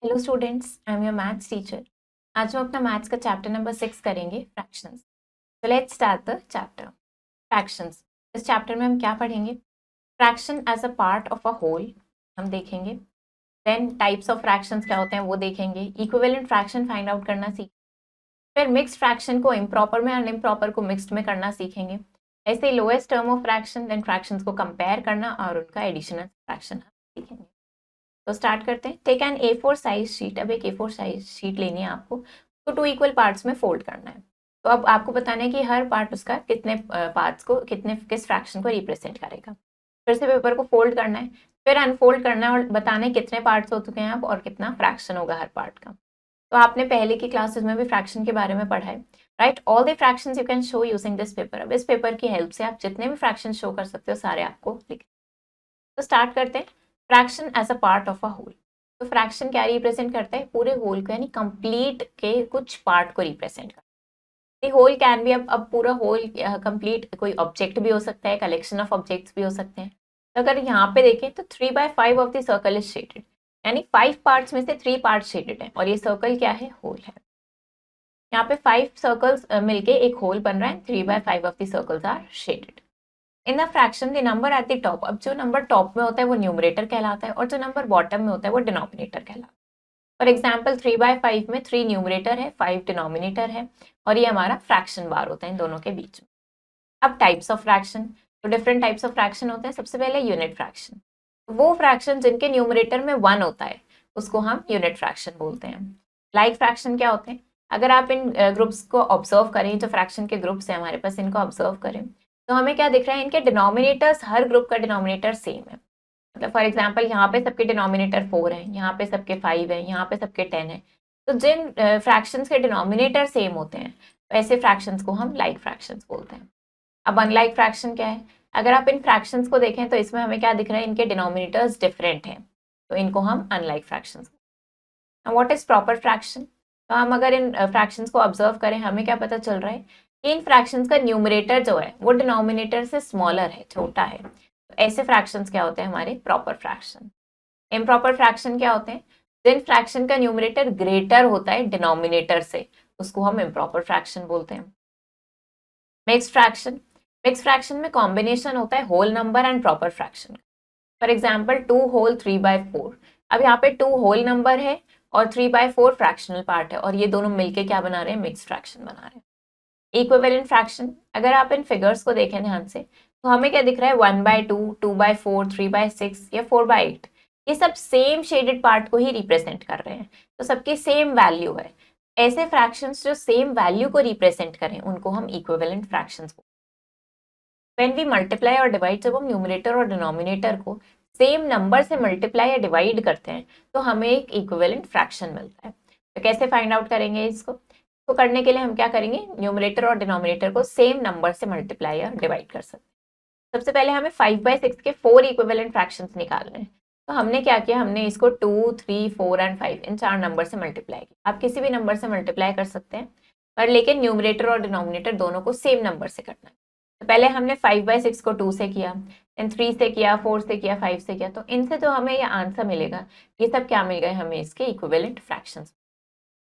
Hello students, I am your maths teacher. आज हम अपना मैथ्स का चैप्टर नंबर 6 करेंगे, फ्रैक्शंस। तो let's start the chapter fractions. इस चैप्टर में हम क्या पढ़ेंगे? Fraction as a part of a whole हम देखेंगे। देन टाइप्स ऑफ फ्रैक्शंस क्या होते हैं वो देखेंगे। इक्विवेलेंट फ्रैक्शन फाइंड आउट करना सीख, फिर मिक्स्ड फ्रैक्शन को इम्प्रॉपर में, अनइम्प्रॉपर को मिक्स्ड में करना सीखेंगे। ऐसे lowest term of fraction, then fractions को कंपेयर करना और उनका एडिशन फ्रैक्शन सीखेंगे। तो स्टार्ट करते हैं। Take an A4 size sheet. अब एक A4 साइज शीट लेनी है आपको, तो 2 इक्वल पार्ट्स में फोल्ड करना है। तो अब आपको बताना है कि हर पार्ट उसका कितने पार्ट्स को, किस फ्रैक्शन को रिप्रेजेंट करेगा। फिर से पेपर को फोल्ड करना है, फिर अनफोल्ड करना है और बताना है कितने पार्ट्स हो चुके हैं अब और कितना फ्रैक्शन होगा हर पार्ट का। तो आपने पहले की क्लासेस में भी फ्रैक्शन के बारे में पढ़ा है, right? All the fractions you can show using this paper. अब इस पेपर की हेल्प से आप जितने भी फ्रैक्शन शो कर सकते हो सारे आपको लिख। तो स्टार्ट करते हैं। Fraction as a part of a whole. तो फ्रैक्शन क्या रिप्रेजेंट करता है? पूरे होल को, यानी कंप्लीट के कुछ पार्ट को रिप्रेजेंट करता है। होल कैन बी, अब पूरा होल कंप्लीट कोई ऑब्जेक्ट भी हो सकता है, कलेक्शन ऑफ ऑब्जेक्ट्स भी हो सकते हैं। तो अगर यहाँ पे देखें तो 3/5 of the circle is shaded, यानी 5 पार्ट्स में से 3 पार्ट शेडेड है और ये सर्कल क्या है? होल है। यहाँ पे 5 सर्कल्स मिलके एक होल बन रहा है। 3/5 of the circles are shaded. In the fraction the number at the top, अब जो नंबर टॉप में होता है वो न्यूमरेटर कहलाता है और जो नंबर बॉटम में होता है वो डिनोमिनेटर कहलाता है। फॉर एग्जाम्पल 3/5 में 3 न्यूमरेटर है, 5 डिनोमिनेटर है और ये हमारा फ्रैक्शन बार होता है इन दोनों के बीच में। अब टाइप्स ऑफ फ्रैक्शन, तो डिफरेंट टाइप्स ऑफ फ्रैक्शन होते हैं। सबसे पहले यूनिट फ्रैक्शन। वो फ्रैक्शन जिनके न्यूमरेटर में 1 होता है उसको हम यूनिट फ्रैक्शन बोलते हैं। लाइक फ्रैक्शन क्या होते हैं? अगर आप इन ग्रुप्स को ऑब्जर्व करें, जो फ्रैक्शन के ग्रुप्स हैं हमारे पास, इनको ऑब्जर्व करें तो हमें क्या दिख रहा है? इनके डिनोमिनेटर्स, हर ग्रुप का डिनोमिनेटर सेम है। मतलब फॉर एग्जाम्पल यहाँ पे सबके डिनोमिनेटर 4 है, यहाँ पे सबके 5 है, यहाँ पे सबके 10 है। तो जिन फ्रैक्शंस के डिनोमिनेटर सेम होते हैं ऐसे फ्रैक्शंस को हम लाइक फ्रैक्शंस बोलते हैं। अब अनलाइक फ्रैक्शन क्या है? अगर आप इन फ्रैक्शंस को देखें तो इसमें हमें क्या दिख रहा है? इनके डिनोमिनेटर्स डिफरेंट हैं, तो इनको हम unlike fractions. What is proper fraction? तो हम अगर इन फ्रैक्शंस को ऑब्जर्व करें हमें क्या पता चल रहा है कि इन फ्रैक्शंस का न्यूमरेटर जो है वो डिनोमिनेटर से स्मॉलर है, छोटा है। तो ऐसे फ्रैक्शंस क्या होते हैं? हमारे प्रॉपर फ्रैक्शन। इम्प्रॉपर फ्रैक्शन क्या होते हैं? जिन फ्रैक्शन का न्यूमरेटर ग्रेटर होता है डिनोमिनेटर से, उसको हम इम्प्रॉपर फ्रैक्शन बोलते हैं। Mixed fraction. मिक्स्ड फ्रैक्शन में कॉम्बिनेशन होता है whole number and proper fraction. For example 2 whole 3/4। अब यहाँ पे 2 होल नंबर है और 3/4 फ्रैक्शनल पार्ट है और ये दोनों मिलके क्या बना रहे हैं? मिक्स्ड फ्रैक्शन बना रहे हैं। इक्विवेलेंट फ्रैक्शन, अगर आप इन फिगर्स को देखें ध्यान से तो हमें क्या दिख रहा है? 1/2, 2/4, 3/6 या 4/8। ये सब सेम शेडेड पार्ट को ही रिप्रेजेंट कर रहे हैं, तो सबकी सेम वैल्यू है। ऐसे फ्रैक्शंस जो सेम वैल्यू को रिप्रेजेंट करें उनको हम इक्विवेलेंट फ्रैक्शंस बोलते हैं। व्हेन वी मल्टीप्लाई और डिवाइड, जब हम न्यूमरेटर और डिनोमिनेटर को सेम नंबर से मल्टीप्लाई या डिवाइड करते हैं तो हमें एक इक्विवेलेंट फ्रैक्शन मिलता है। तो कैसे फाइंड आउट करेंगे इसको? तो करने के लिए हम क्या करेंगे? न्यूमरेटर और डिनोमिनेटर को सेम नंबर से मल्टीप्लाई या डिवाइड कर सकते हैं। सबसे पहले हमें 5/6 के 4 इक्विवेलेंट फ्रैक्शंस निकालने हैं। तो हमने क्या किया? हमने इसको 2, 3, 4 एंड 5 इन 4 नंबर से मल्टीप्लाई किया। आप किसी भी नंबर से मल्टीप्लाई कर सकते हैं, पर लेकिन न्यूमरेटर और डिनोमिनेटर दोनों को सेम नंबर से करना है। तो पहले हमने 5/6 को 2 से किया, देन 3 से किया, 4 से किया, 5 से किया। तो इनसे जो हमें ये आंसर मिलेगा, ये सब क्या मिल गए हमें? इसके इक्विवेलेंट फ्रैक्शंस।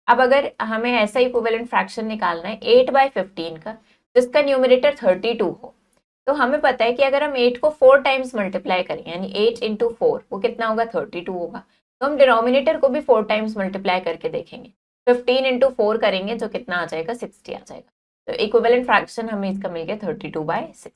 अब अगर हमें ऐसा इक्विवेलेंट फ्रैक्शन निकालना है 8/15 का, जिसका न्यूमरेटर 32 हो, तो हमें पता है कि अगर हम 8 को 4 टाइम्स मल्टीप्लाई करें, यानी 8 इंटू 4, वो कितना होगा? 32 होगा। तो हम डिनोमिनेटर को भी 4 टाइम्स मल्टीप्लाई करके देखेंगे। 15 इंटू 4 करेंगे जो कितना आ जाएगा? 60 आ जाएगा। तो इक्विवेलेंट फ्रैक्शन हमें इसका मिल गया 32/6।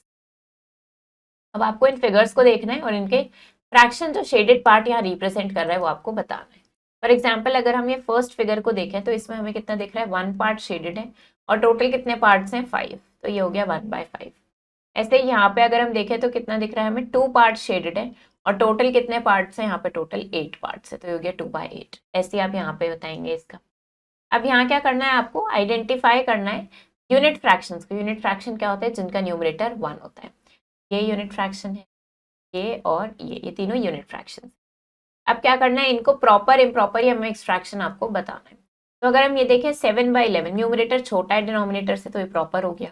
अब आपको इन फिगर्स को देखना है और इनके फ्रैक्शन जो शेडेड पार्ट यहाँ रिप्रेजेंट कर रहा है वो आपको बताना है। फॉर एग्जाम्पल अगर हम ये फर्स्ट फिगर को देखें तो इसमें हमें कितना दिख रहा है? 1 पार्ट शेडेड है और टोटल कितने पार्ट्स हैं? 5। तो ये हो गया 1/5। ऐसे यहाँ पे अगर हम देखें तो कितना दिख रहा है हमें? 2 पार्ट शेडेड है और टोटल कितने पार्ट्स हैं? यहाँ पे टोटल 8 पार्ट्स है, तो ये हो गया 2/8। ऐसे आप यहाँ पे बताएंगे इसका। अब यहाँ क्या करना है? आपको आइडेंटिफाई करना है यूनिट फ्रैक्शंस को। यूनिट फ्रैक्शन क्या होता है? जिनका न्यूमरेटर 1 होता है। ये यूनिट फ्रैक्शन है, ये और ये तीनों यूनिट फ्रैक्शन। अब क्या करना है? इनको प्रॉपर इम्प्रॉपर या मिक्स फ्रैक्शन आपको बताना है। तो अगर हम ये देखें 7/11, न्यूमरेटर छोटा है डिनोमिनेटर से, तो ये प्रॉपर हो गया।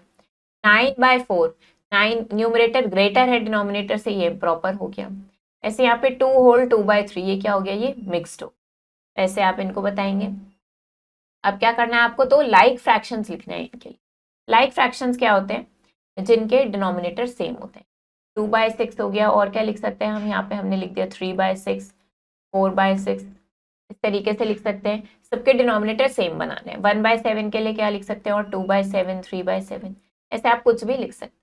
9/4, 9 न्यूमरेटर ग्रेटर है डिनोमिनेटर से, ये प्रॉपर हो गया। ऐसे यहाँ पे 2 होल 2/3, ये क्या हो गया? ये मिक्स्ड हो। ऐसे आप इनको बताएंगे। अब क्या करना है आपको, तो लाइक फ्रैक्शंस लिखने हैं इनके लिए। लाइक फ्रैक्शंस क्या होते हैं, जिनके डिनोमिनेटर सेम होते हैं। 2/6 हो गया, और क्या लिख सकते हैं हम, यहाँ पे हमने लिख दिया 3/6, 4/6, इस तरीके से लिख सकते हैं। सबके डिनोमिनेटर सेम बनाने हैं। 1/7 के लिए क्या लिख सकते हैं, और 2/7, 3/7, ऐसे आप कुछ भी लिख सकते हैं।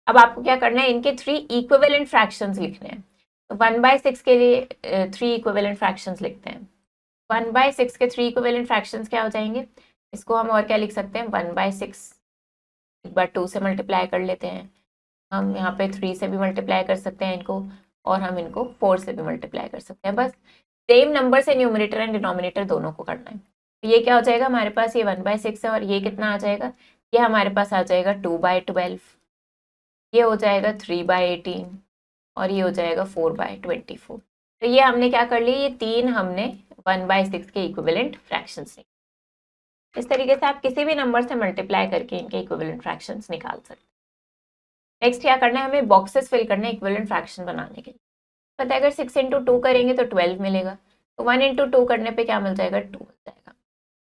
अब आपको क्या करना है, इनके 3 इक्विवेलेंट फ्रैक्शंस लिखने हैं। तो 1/6 के लिए 3 इक्विवेलेंट फ्रैक्शंस लिखते हैं। 1/6 के 3 इक्विवेलेंट फ्रैक्शंस क्या हो जाएंगे, इसको हम और क्या लिख सकते हैं, 1/6 एक बार 2 से मल्टीप्लाई कर लेते हैं, हम यहाँ पे 3 से भी मल्टीप्लाई कर सकते हैं इनको, और हम इनको 4 से भी मल्टीप्लाई कर सकते हैं। बस सेम नंबर से न्यूमरेटर एंड डिनोमिनेटर दोनों को करना है। तो ये क्या हो जाएगा हमारे पास, ये 1/6 है, और ये कितना आ जाएगा, ये हमारे पास आ जाएगा 2/12, ये हो जाएगा 3/18, और ये हो जाएगा 4/24। तो ये हमने क्या कर ली, ये 3 हमने 1/6 के इक्विवेलेंट फ्रैक्शंस से। इस तरीके से आप किसी भी नंबर से मल्टीप्लाई करके इनके इक्विवेलेंट फ्रैक्शंस निकाल सकते हैं। नेक्स्ट क्या करना है, हमें बॉक्सेस फिल करना है इक्विवेलेंट फ्रैक्शन बनाने के लिए। पता है अगर 6 इंटू 2 करेंगे तो 12 मिलेगा, तो 1 इंटू 2 करने पे क्या मिल जाएगा, 2 मिल जाएगा।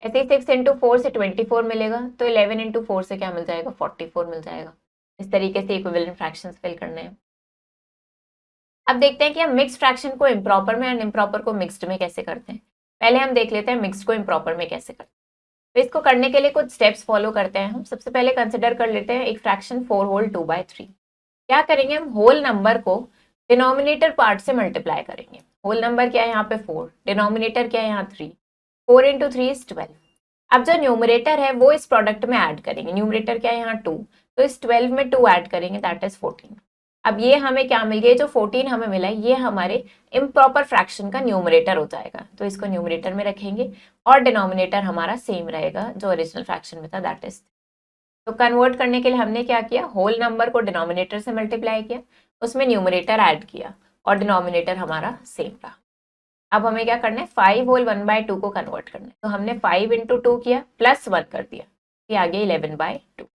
ऐसे ही 6 इंटू 4 से 24 मिलेगा, तो 11 इंटू 4 से क्या मिल जाएगा, 44 मिल जाएगा। इस तरीके से इक्विवेलेंट फ्रैक्शंस फिल करने हैं। अब देखते हैं कि हम मिक्स्ड फ्रैक्शन को इम्प्रॉपर में एंड इम्प्रॉपर को मिक्स्ड में कैसे करते हैं। पहले हम देख लेते हैं मिक्स्ड को इम्प्रॉपर में कैसे करते हैं। तो इसको करने के लिए कुछ स्टेप्स फॉलो करते हैं हम। सबसे पहले कंसिडर कर लेते हैं एक फ्रैक्शन 4 होल 2/3। क्या करेंगे, हम होल नंबर को डिनोमिनेटर पार्ट से मल्टीप्लाई करेंगे। होल नंबर क्या है यहाँ पे 4, डिनोमिनेटर क्या है यहाँ 3, 4 इंटू 3 इज 12। अब जो न्यूमरेटर है वो इस प्रोडक्ट में ऐड करेंगे। न्यूमरेटर क्या है यहाँ 2, तो इस 12 में 2 ऐड करेंगे, दैट इज 14। अब ये हमें क्या मिल गया, जो 14 हमें मिला है ये हमारे इम्प्रॉपर फ्रैक्शन का न्यूमरेटर हो जाएगा। तो इसको न्यूमरेटर में रखेंगे, और डिनोमिनेटर हमारा सेम रहेगा जो ओरिजिनल फ्रैक्शन में था, दैट इज। तो कन्वर्ट करने के लिए हमने क्या किया, होल नंबर को डिनोमिनेटर से मल्टीप्लाई किया, उसमें न्यूमरेटर ऐड किया, और डिनोमिनेटर हमारा सेम रहा। अब हमें क्या करना है, 5 होल 1/2 को कन्वर्ट करना है। तो हमने 5 इंटू 2 किया, प्लस 1 कर दिया, ये आ गया 11/2।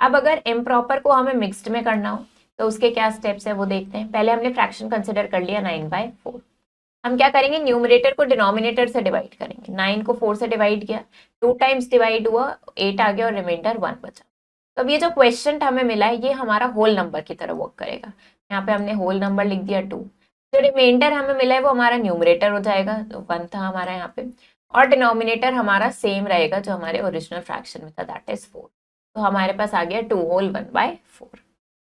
अब अगर इम्प्रॉपर को हमें मिक्स्ड में करना हो तो उसके क्या स्टेप्स है वो देखते हैं। पहले हमने फ्रैक्शन कंसिडर कर लिया 9/4। हम क्या करेंगे, न्यूमरेटर को डिनोमिनेटर से डिवाइड करेंगे। 9 को 4 से डिवाइड किया, 2 टाइम्स डिवाइड हुआ, 8 आ गया, और रिमाइंडर 1 बचा। तो अब ये जो क्वेश्चन हमें मिला है ये हमारा होल नंबर की तरह वर्क करेगा। यहाँ पे हमने होल नंबर लिख दिया 2। जो रिमाइंडर हमें मिला है वो हमारा न्यूमरेटर हो जाएगा, तो 1 था हमारा यहाँ पे, और डिनोमिनेटर हमारा सेम रहेगा जो हमारे ओरिजिनल फ्रैक्शन में था, दैट इज 4। तो हमारे पास आ गया 2 होल 1/4।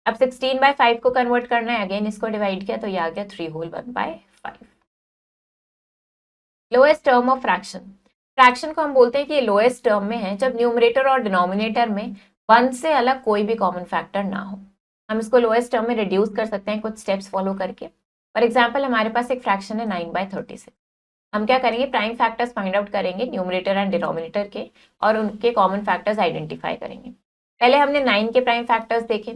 अब 16/5 को कन्वर्ट करना है, अगेन इसको डिवाइड किया, तो ये आ गया 3 whole 1/5। Lowest term of fraction, fraction को हम बोलते हैं कि ये लोएस्ट टर्म में है जब न्यूमरेटर और डिनोमिनेटर में 1 से अलग कोई भी कॉमन फैक्टर ना हो। हम इसको लोएस्ट टर्म में रिड्यूस कर सकते हैं कुछ स्टेप्स फॉलो करके। फॉर एग्जाम्पल हमारे पास एक फ्रैक्शन है 9/36। हम क्या करेंगे, प्राइम फैक्टर्स फाइंड आउट करेंगे न्यूमरेटर एंड डिनोमिनेटर के, और उनके कॉमन फैक्टर्स आइडेंटिफाई करेंगे। पहले हमने 9 के प्राइम फैक्टर्स देखे,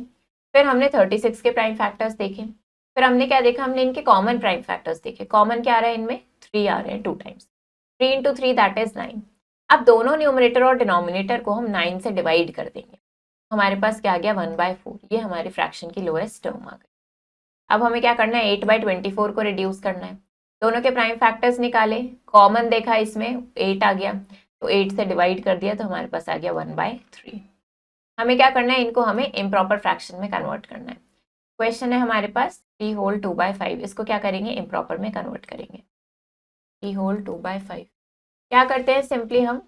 फिर हमने 36 के प्राइम फैक्टर्स देखे, फिर हमने क्या देखा, हमने इनके कॉमन प्राइम फैक्टर्स देखे। कॉमन क्या आ रहा है इनमें, 3 आ रहे हैं 2 टाइम्स, 3 इंटू 3 दैट इज 9। अब दोनों न्यूमरेटर और डिनोमिनेटर को हम 9 से डिवाइड कर देंगे, हमारे पास क्या आ गया 1/4। ये हमारी फ्रैक्शन की लोएस्ट टर्म आ गई। अब हमें क्या करना है, 8/24 को रिड्यूस करना है। दोनों के प्राइम फैक्टर्स निकाले, कॉमन देखा इसमें 8 आ गया, तो 8 से डिवाइड कर दिया, तो हमारे पास आ गया 1/3। हमें क्या करना है, इनको हमें इम्प्रॉपर फ्रैक्शन में कन्वर्ट करना है। क्वेश्चन है हमारे पास 3 होल 2/5, इसको क्या करेंगे, इम्प्रॉपर में कन्वर्ट करेंगे। 3 होल 2/5 क्या करते हैं, सिंपली हम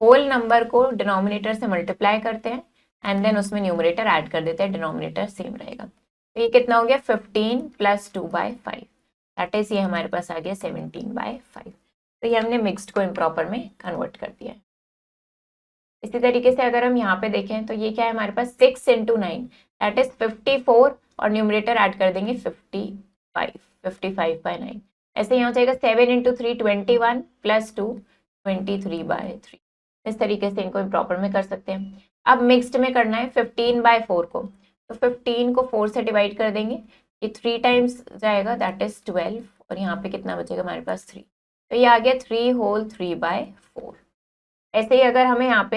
होल नंबर को डिनोमिनेटर से मल्टीप्लाई करते हैं, एंड देन उसमें न्यूमरेटर ऐड कर देते हैं, डिनोमिनेटर सेम रहेगा। तो ये कितना हो गया, 15 + 2/5, दैट इज ये हमारे पास आ गया 17/5। तो ये हमने मिक्स्ड को इम्प्रॉपर में कन्वर्ट कर दिया है। इसी तरीके से अगर हम यहाँ पे देखें तो ये क्या है हमारे पास, 6 इंटू 9 दैट इज 54, और न्यूमरेटर ऐड कर देंगे 55, 55/9। ऐसे यहाँ हो जाएगा 7 इंटू 3 21 + 2 23/3। इस तरीके से इनको इम्प्रॉपर में कर सकते हैं। अब मिक्स्ड में करना है 15/4 को, तो 15 को 4 से डिवाइड कर देंगे, ये 3 टाइम्स जाएगा, दैट इज 12, और यहाँ पे कितना बचेगा हमारे पास 3। तो ये आ गया 3 होल 3/4। ऐसे ही अगर हमें यहाँ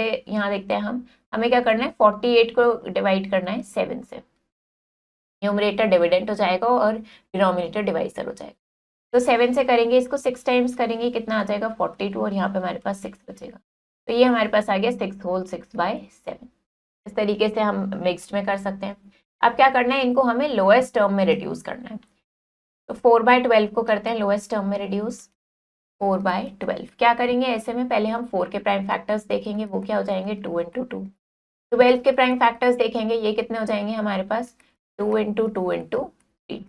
देखते हैं हमें क्या करना है, 48 को डिवाइड करना है 7 से। न्यूमरेटर डिविडेंड हो जाएगा और डिनोमिनेटर डिवाइजर हो जाएगा। तो 7 से करेंगे इसको 6 टाइम्स करेंगे, कितना आ जाएगा 42, और यहाँ पे हमारे पास 6 बचेगा। तो ये हमारे पास आ गया 6 होल 6/7। इस तरीके से हम मिक्स्ड में कर सकते हैं। अब क्या करना है, इनको हमें लोएस्ट टर्म में रिड्यूस करना है। तो 4/12 को करते हैं लोएस्ट टर्म में रिड्यूस। 4/12 क्या करेंगे ऐसे में, पहले हम 4 के प्राइम फैक्टर्स देखेंगे, वो क्या हो जाएंगे 2 × 2। 12 के प्राइम फैक्टर्स देखेंगे, ये कितने हो जाएंगे हमारे पास 2 × 2 × 3।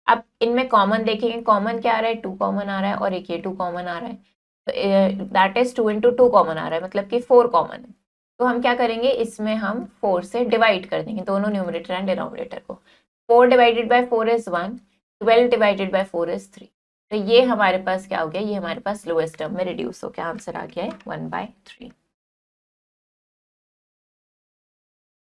अब इनमें कॉमन देखेंगे, कॉमन क्या आ रहा है 2 कॉमन आ रहा है, और एक ये 2 कॉमन आ रहा है, तो दैट इज 2 × 2 कॉमन आ रहा है, मतलब कि 4 कॉमन है। तो हम क्या करेंगे, इसमें हम 4 से डिवाइड कर देंगे दोनों न्यूमरेटर एंड डिनोमिनेटर को। 4 / 4 इज 1, 12 / 4 इज 3। तो ये हमारे पास क्या हो गया, ये हमारे पास लोएस्ट टर्म में रिड्यूस हो गया, आंसर आ गया है 1/3।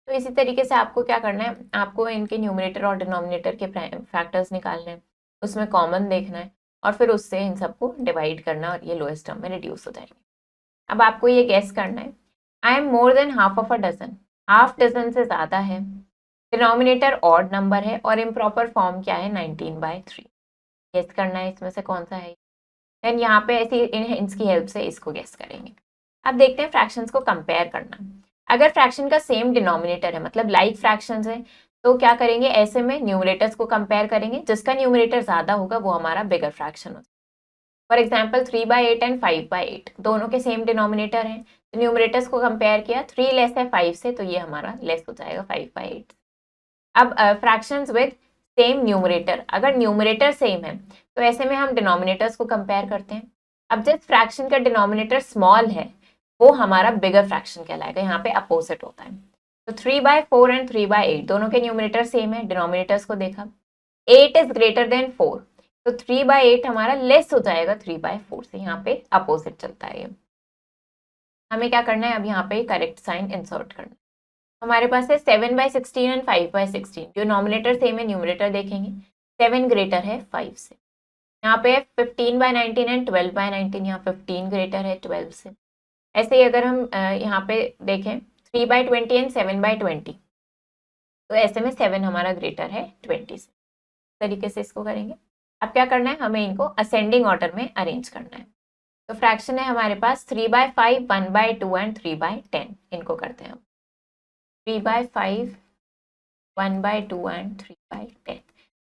तो इसी तरीके से आपको क्या करना है, आपको इनके न्यूमरेटर और डिनोमिनेटर के फैक्टर्स निकालने हैं, उसमें कॉमन देखना है, और फिर उससे इन सबको डिवाइड करना, और ये लोएस्ट टर्म में रिड्यूस हो जाएंगे। अब आपको ये गेस करना है, I am more than half of a dozen, half dozen से ज़्यादा है, डिनोमिनेटर ऑड नंबर है, और इम्प्रॉपर फॉर्म क्या है 19/3। गेस करना है इसमें से कौन सा है। देन यहाँ पे ऐसी इसकी हेल्प से इसको गेस करेंगे। अब देखते हैं फ्रैक्शंस को कंपेयर करना। अगर फ्रैक्शन का सेम डिनोमिनेटर है, मतलब लाइक फ्रैक्शंस है, तो क्या करेंगे ऐसे में न्यूमरेटर्स को कंपेयर करेंगे, जिसका न्यूमरेटर ज्यादा होगा वो हमारा बिगर फ्रैक्शन होगा। फॉर एग्जाम्पल 3/8 एंड 5/8 दोनों के सेम डिनोमिनेटर हैं, तो न्यूमरेटर्स को कंपेयर किया, 3 लेस है 5 से, तो ये हमारा लेस हो जाएगा 5/8। अब फ्रैक्शंस विद सेम न्यूमरेटर, अगर न्यूमरेटर सेम है तो ऐसे में हम डिनोमिनेटर्स को कंपेयर करते हैं। अब जिस फ्रैक्शन का डिनोमिनेटर स्मॉल है वो हमारा बिगर फ्रैक्शन कहलाएगा, यहाँ पे अपोजिट होता है। तो 3/4 एंड 3/8 दोनों के न्यूमरेटर सेम है, डिनोमिनेटर्स को देखा, 8 इज ग्रेटर देन 4, तो 3/8 हमारा लेस हो जाएगा 3/4 से, यहाँ पे अपोजिट चलता है। हमें क्या करना है, अब यहाँ पे करेक्ट साइन इंसर्ट करना है। हमारे पास है 7/16 एंड 5/16, जो नॉमिनेटर सेम है, न्यूमरेटर देखेंगे 7 ग्रेटर है 5 से। यहाँ पे 15/19 एंड 12/19, यहाँ 15 ग्रेटर है 12 से। ऐसे ही अगर हम यहाँ पे देखें 3/20 एंड 7/20, तो ऐसे में 7 हमारा ग्रेटर है 20 से। तरीके से इसको करेंगे। अब क्या करना है, हमें इनको असेंडिंग ऑर्डर में अरेंज करना है। तो फ्रैक्शन है हमारे पास 3/5, 1/2 एंड 3/10, इनको करते हैं हम 3/5, 1/2 एंड 3/10।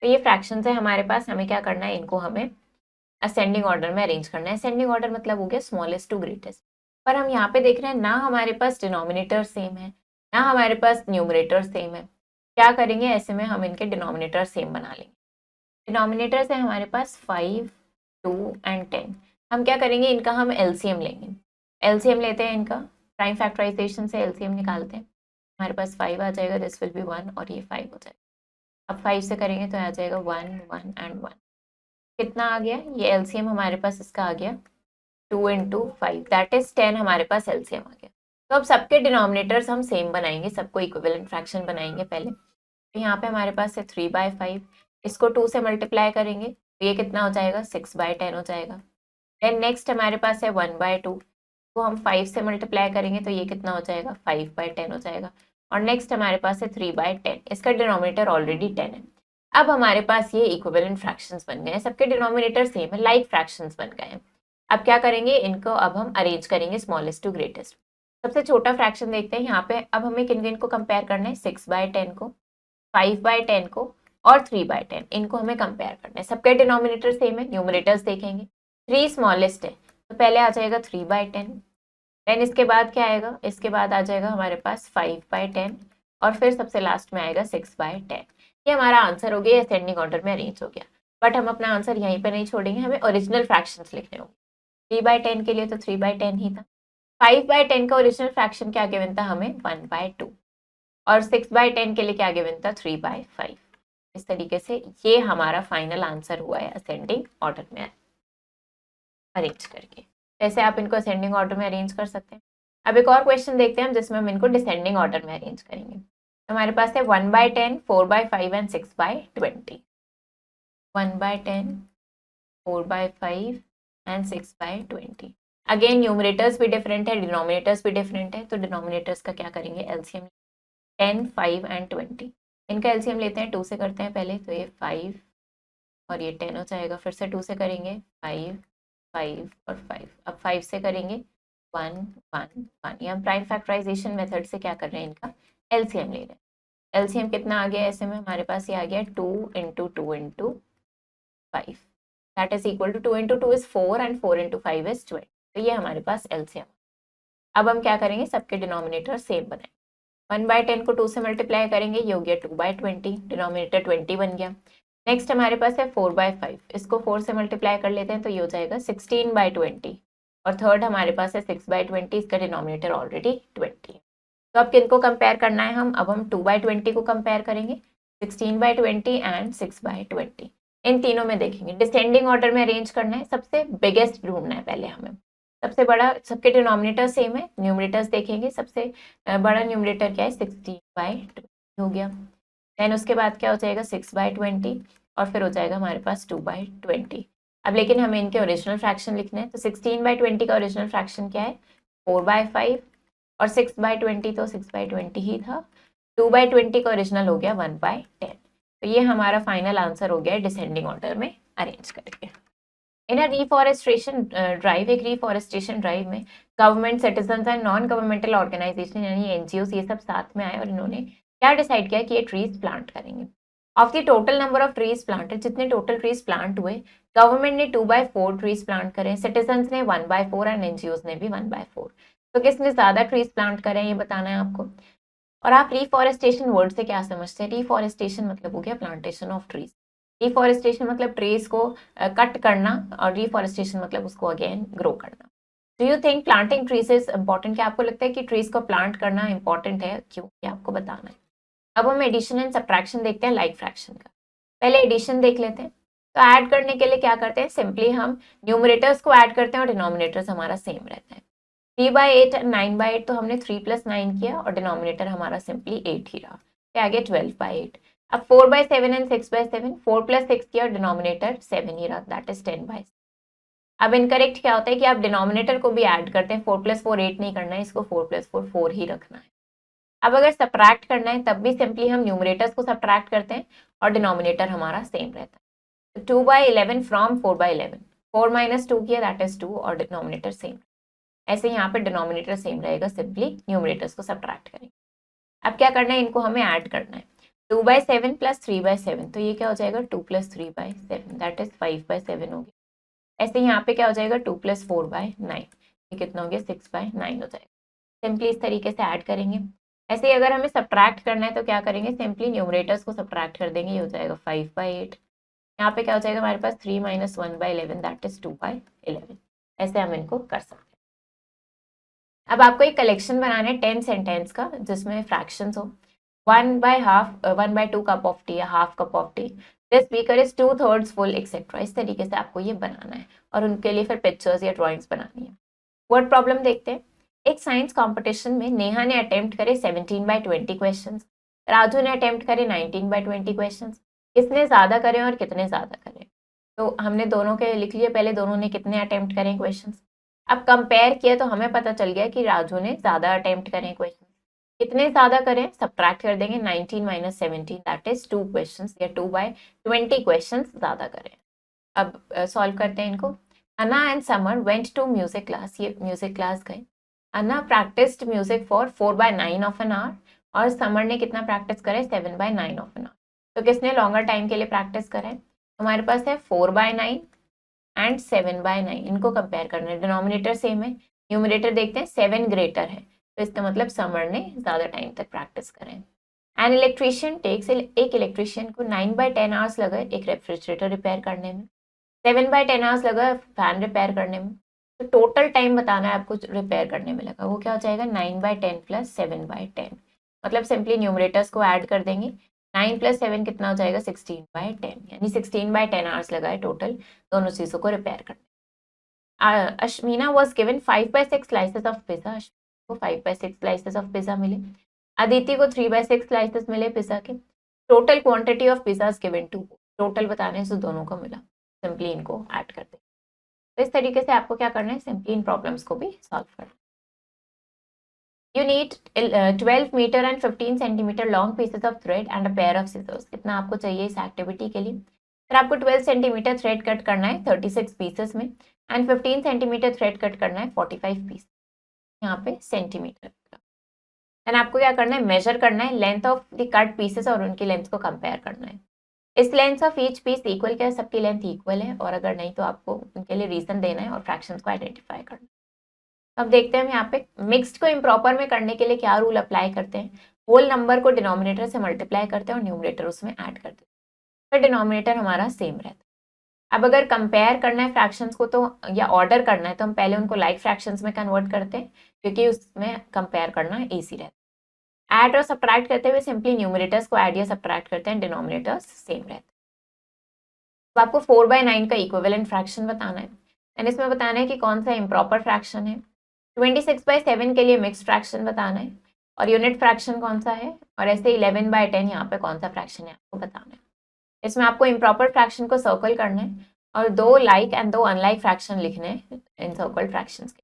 तो ये फ्रैक्शन है हमारे पास, हमें क्या करना है, इनको हमें असेंडिंग ऑर्डर में अरेंज करना है। असेंडिंग ऑर्डर मतलब हो गया स्मॉलेस्ट टू ग्रेटेस्ट। पर हम यहाँ पे देख रहे हैं ना हमारे पास डिनोमिनेटर सेम है, ना हमारे पास न्यूमरेटर सेम है। क्या करेंगे ऐसे में, हम इनके डिनोमिनेटर सेम बना लेंगे। डिनोमिनेटर है हमारे पास 5, 2 एंड 10। हम क्या करेंगे, इनका हम एलसीएम लेंगे। एलसीएम लेते हैं इनका, प्राइम फैक्टराइजेशन से एलसीएम निकालते हैं। हमारे पास 5 आ जाएगा, दिस विल बी 1, और ये 5 हो जाएगा। अब 5 से करेंगे तो आ जाएगा 1, 1 एंड 1। कितना आ गया, ये एलसीएम हमारे पास इसका आ गया 2 × 5, दैट इज 10 हमारे पास एलसीएम आ गया। तो अब सबके डिनोमिनेटर्स हम सेम बनाएंगे, सबको इक्विवेलेंट फ्रैक्शन बनाएंगे पहले। तो यहाँ पे हमारे पास है 3/5, इसको 2 से मल्टीप्लाई करेंगे तो ये कितना हो जाएगा 6/10 हो जाएगा। देन नेक्स्ट हमारे पास है 1/2, तो हम 5 से मल्टीप्लाई करेंगे तो ये कितना हो जाएगा 5/10 हो जाएगा। और नेक्स्ट हमारे पास है 3/10, इसका डिनोमिनेटर ऑलरेडी 10 है। अब हमारे पास ये इक्विवेलेंट फ्रैक्शंस बन गए हैं, सबके डिनोमिनेटर सेम है, लाइक फ्रैक्शंस बन गए हैं। अब क्या करेंगे, इनको अब हम अरेंज करेंगे स्मॉलेस्ट टू ग्रेटेस्ट। सबसे छोटा फ्रैक्शन देखते हैं यहाँ पे। अब हमें किन किन को कंपेयर करना है, 6/10 को, 5/10 को और 3/10, इनको हमें कंपेयर करना है। सबके डिनोमिनेटर सेम है, न्यूमरेटर्स देखेंगे। 3 स्मॉलेस्ट है, तो पहले आ जाएगा 3/10, देन इसके बाद क्या आएगा, इसके बाद आ जाएगा हमारे पास 5/10, और फिर सबसे लास्ट में आएगा 6/10। ये हमारा आंसर हो गया, असेंडिंग ऑर्डर में अरेंज हो गया। बट हम अपना आंसर यहीं पर नहीं छोड़ेंगे, हमें ओरिजिनल फ्रैक्शंस लिखने होंगे। 3/10 के लिए तो 3/10 ही था। 5/10 का ओरिजिनल फ्रैक्शन क्या गिवन था हमें, 1/2, और 6/10 के लिए क्या गिवन था, 3/5। इस तरीके से ये हमारा फाइनल आंसर हुआ है असेंडिंग ऑर्डर में अरेंज करके। ऐसे आप इनको असेंडिंग ऑर्डर में अरेंज कर सकते हैं। अब एक और क्वेश्चन देखते हैं हम, जिसमें हम इनको डिसेंडिंग ऑर्डर में अरेंज करेंगे। तो हमारे पास है 1/10, 4/5 एंड 6/20। 1/10, 4/5 एंड 6/20। अगेन न्यूमरेटर्स भी डिफरेंट है, डिनोमिनेटर्स भी डिफरेंट है, तो डिनोमिनेटर्स का क्या करेंगे, एलसीएम 10, 5 एंड 20। इनका एलसीएम लेते हैं, 2 से करते हैं पहले, तो ये 5 और ये 10 हो जाएगा। फिर से 2 से करेंगे 5 5 और 5। अब 5 से करेंगे 1 1 1। ये हम प्राइम फैक्टराइजेशन मेथड से क्या कर रहे हैं, इनका एलसीएम ले रहे हैं। एलसीएम कितना आ गया ऐसे में, हमारे पास ये आ गया 2 into 2 into 5, that is equal to 2 into 2 is 4 and 4 into 5 is 20। तो ये हमारे पास एलसीएम। अब हम क्या करेंगे, सबके डिनोमिनेटर सेम बनाएंगे। 1/10 को 2 से मल्टीप्लाई करेंगे, ये हो गया 2/20, डिनोमिनेटर 20 बन गया। नेक्स्ट हमारे पास है 4/5, इसको 4 से मल्टीप्लाई कर लेते हैं तो ये हो जाएगा 16/20। और थर्ड हमारे पास है 6/20, इसका डिनोमिनेटर ऑलरेडी 20। तो अब किनको कंपेयर करना है हम, अब हम 2/20 को कंपेयर करेंगे, 16/20 एंड 6/20। इन तीनों में देखेंगे, डिसेंडिंग ऑर्डर में अरेंज करना है, सबसे बिगेस्ट ढूंढना है पहले हमें। सबसे बड़ा, सबके डिनोमिनेटर सेम है, न्यूमरेटर्स देखेंगे, सबसे बड़ा न्यूमरेटर क्या है 16/20 हो गया। देन उसके बाद क्या हो जाएगा 6/20 और फिर हो जाएगा हमारे पास 2/20। अब लेकिन हमें इनके ओरिजिनल फ्रैक्शन लिखने हैं, तो 16/20 का ओरिजिनल फ्रैक्शन क्या है 4/5 और 6/20 तो 6/20 ही था। 2/20 का ओरिजिनल हो गया 1/10। तो ये हमारा फाइनल आंसर हो गया डिसेंडिंग ऑर्डर में अरेंज करके। इन अ रिफॉरेस्टेशन ड्राइव, एक रिफॉरेस्टेशन ड्राइव में government, citizen and non governmental organisation यानी एनजीओ ये सब साथ में आए और इन्होंने क्या डिसाइड किया कि ये ट्रीज प्लांट करेंगे। Of the total number of trees planted, जितने टोटल ट्रीज प्लांट हुए, गवर्नमेंट ने 2/4 ट्रीज प्लांट करें, सिटीजन ने 1/4 एंड एनजीओ ने भी 1/4। तो किसने ज्यादा ट्रीज प्लांट करें ये बताना है आपको। और आप रिफॉरेस्टेशन वर्ड से क्या समझते हैं, रिफॉरेस्टेशन मतलब हो गया प्लांटेशन ऑफ ट्रीज। रिफॉरेस्टेशन मतलब ट्रीज को कट करना और रिफॉरेस्टेशन मतलब उसको अगेन ग्रो करना। Do you think planting trees is important, क्या आपको लगता है कि ट्रीज को प्लांट करना इंपॉर्टेंट है, क्यों, ये आपको बताना है। अब हम एडिशन एंड सब्ट्रैक्शन देखते हैं लाइक फ्रैक्शन का। पहले एडिशन देख लेते हैं। तो ऐड करने के लिए क्या करते हैं, सिंपली हम न्यूमरेटर्स को ऐड करते हैं और डिनोमिनेटर्स हमारा सेम रहता है। 3/8 एंड 9/8 तो हमने 3 + 9 किया और डिनोमिनेटर हमारा सिंपली 8 ही रहा, तो आगे 12/8। अब 4/7 एंड 6/7, 4 + 6 किया, डिनोमिनेटर 7 ही रहा, दैट इज 10/7। अब इनकरेक्ट क्या होता है कि आप डिनोमिनेटर को भी ऐड करते हैं, 4 + 4 8 नहीं करना है, इसको 4 + 4 4 ही रखना है। अब अगर सब्ट्रैक्ट करना है तब भी सिंपली हम न्यूमरेटर्स को सब्ट्रैक्ट करते हैं और डिनोमिनेटर हमारा सेम रहता है। 2/11 फ्रॉम 4/11, 4 - 2 किया, दैट इज 2 और डिनोमिनेटर सेम। ऐसे यहाँ पे डिनोमिनेटर सेम रहेगा, सिंपली न्यूमरेटर्स को सब्ट्रैक्ट करेंगे। अब क्या करना है, इनको हमें ऐड करना है। 2/7 + 3/7, तो ये क्या हो जाएगा 2 + 3/7, दैट इज 5/7 हो गया। ऐसे यहाँ पे क्या हो जाएगा 2 + 4/9, ये कितना हो गया 6/9 हो जाएगा। सिंपली इस तरीके से ऐड करेंगे। ऐसे ही अगर हमें सब्ट्रैक्ट करना है तो क्या करेंगे, सिंपली न्यूमरेटर्स को सब्ट्रैक्ट कर देंगे, ये हो जाएगा 5/8। यहाँ पे क्या हो जाएगा हमारे पास 3 - 1/11, दैट इज 2/11। ऐसे हम इनको कर सकते हैं। अब आपको एक कलेक्शन बनाना है 10 सेंटेंस का जिसमें फ्रैक्शंस हो। 1/2 कप ऑफ टी या half cup of T, this beaker is 2/3 full etcetera. इस तरीके से आपको ये बनाना है और उनके लिए फिर पिक्चर्स या ड्राइंग्स बनानी है। वर्ड प्रॉब्लम देखते हैं। एक साइंस कंपटीशन में नेहा ने अटेम्प्ट करे 17/20 क्वेश्चंस, राजू ने अटेम्प्ट करे 19/20 क्वेश्चंस। किसने ज्यादा करे और कितने ज्यादा करे, तो हमने दोनों के लिख लिए पहले, दोनों ने कितने अटेम्प्ट करें क्वेश्चंस। अब कंपेयर किया तो हमें पता चल गया कि राजू ने ज्यादा अटेम्प्ट करें क्वेश्चन। कितने ज्यादा करें, सब्ट्रैक्ट कर देंगे, 19 - 17, दैट इज 2 क्वेश्चंस या 2/20 क्वेश्चंस ज्यादा करें। अब सॉल्व करते हैं इनको। Anna and Summer went to music class, ये म्यूजिक क्लास गए। Anna practised music for 4/9 of an hour और समर ने कितना प्रैक्टिस करे 7/9 ऑफ एन आवर। तो किसने लॉन्गर टाइम के लिए प्रैक्टिस करें, हमारे पास है 4/9 एंड 7/9, इनको कंपेयर करना है, डिनोमिनेटर सेम है। न्यूमरेटर देखते हैं 7 ग्रेटर है, तो इसका मतलब समर ने ज्यादा टाइम तक प्रैक्टिस करें। एन इलेक्ट्रिशियन टेक्स, एक इलेक्ट्रिशियन को 9/10 आवर्स लगा एक रेफ्रिजरेटर रिपेयर करने में, 7/10 आवर्स लगा फैन रिपेयर करने में। तो टोटल टाइम बताना है आपको रिपेयर करने में लगा, वो क्या हो जाएगा 9/10 + 7/10। मतलब सिंपली न्यूमरेटर्स को ऐड कर देंगे, 9 + 7 कितना हो जाएगा 16/10, यानी 16/10 आवर्स लगा है टोटल दोनों चीजों को रिपेयर करने। Ashmina was given 5/6 slices of pizza, को 5/6 स्लाइसेस ऑफ पिज्जा मिले। अदिति को 3/6 स्लाइसेस मिले पिज्जा के। Total quantity of pizza given to, total बताने से दोनों को मिला, सिंपली इनको ऐड कर दें। तो इस तरीके से आपको क्या करना है, सिंपली इन प्रॉब्लम्स को भी सॉल्व करना। You need 12 metre and 15 centimetre long pieces of thread and a pair of scissors. कितना आपको चाहिए इस एक्टिविटी के लिए, फिर आपको 12 सेंटीमीटर थ्रेड कट करना है 36 पीसेस में, एंड 15 सेंटीमीटर थ्रेड कट करना है 45 पीस यहाँ पे सेंटीमीटर का। देन आपको क्या करना है, मेजर करना है length of the cut pieces और उनकी लेंथ को कंपेयर करना है। इस length of each piece equal क्या है, सबकी लेंथ इक्वल है, और अगर नहीं तो आपको उनके लिए रीजन देना है और फ्रैक्शंस को आइडेंटिफाई करना है। अब देखते हैं हम यहाँ पे मिक्स्ड को इम्प्रॉपर में करने के लिए क्या रूल अप्लाई करते हैं। होल नंबर को डिनोमिनेटर से मल्टीप्लाई करते हैं और न्यूमरेटर उसमें ऐड करते हैं, फिर डिनोमिनेटर हमारा सेम रहता है। अब अगर कंपेयर करना है फ्रैक्शंस को तो, या ऑर्डर करना है, तो हम पहले उनको लाइक फ्रैक्शंस में कन्वर्ट करते हैं, क्योंकि उसमें कंपेयर करना ईजी रहता है। ऐड और सब्ट्रैक्ट करते हुए सिंपली न्यूमरेटर्स को ऐड या सब्ट्रैक्ट करते हैं, डिनोमिनेटर्स सेम रहते हैं। तो आपको 4/9 का इक्विवेलेंट फ्रैक्शन बताना है, एंड इसमें बताना है कि कौन सा इम्प्रॉपर फ्रैक्शन है। 26/7 के लिए मिक्स्ड फ्रैक्शन बताना है, और यूनिट फ्रैक्शन कौन सा है, और ऐसे 11/10 यहाँ पे कौन सा फ्रैक्शन है आपको बताना है। इसमें आपको इम्प्रॉपर फ्रैक्शन को सर्कल करना है और 2 लाइक एंड 2 अनलाइक फ्रैक्शन लिखने हैं इन सर्कल्ड फ्रैक्शंस के।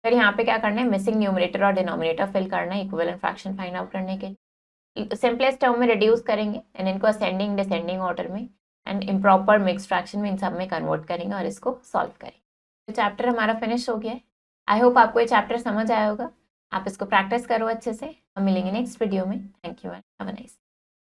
फिर यहाँ पे क्या करना है, मिसिंग न्यूमरेटर और डिनोमिनेटर फिल करना है इक्विवेलेंट फ्रैक्शन फाइंड आउट करने के लिए। सिंपलेस्ट टर्म में रिड्यूस करेंगे एंड इनको असेंडिंग डिसेंडिंग ऑर्डर में एंड इम्प्रॉपर मिक्स फ्रैक्शन में इन सब में कन्वर्ट करेंगे और इसको सॉल्व करेंगे। तो चैप्टर हमारा फिनिश हो गया है। आई होप आपको ये चैप्टर समझ आया होगा। आप इसको प्रैक्टिस करो अच्छे से। हम मिलेंगे नेक्स्ट वीडियो में। Thank you and have a nice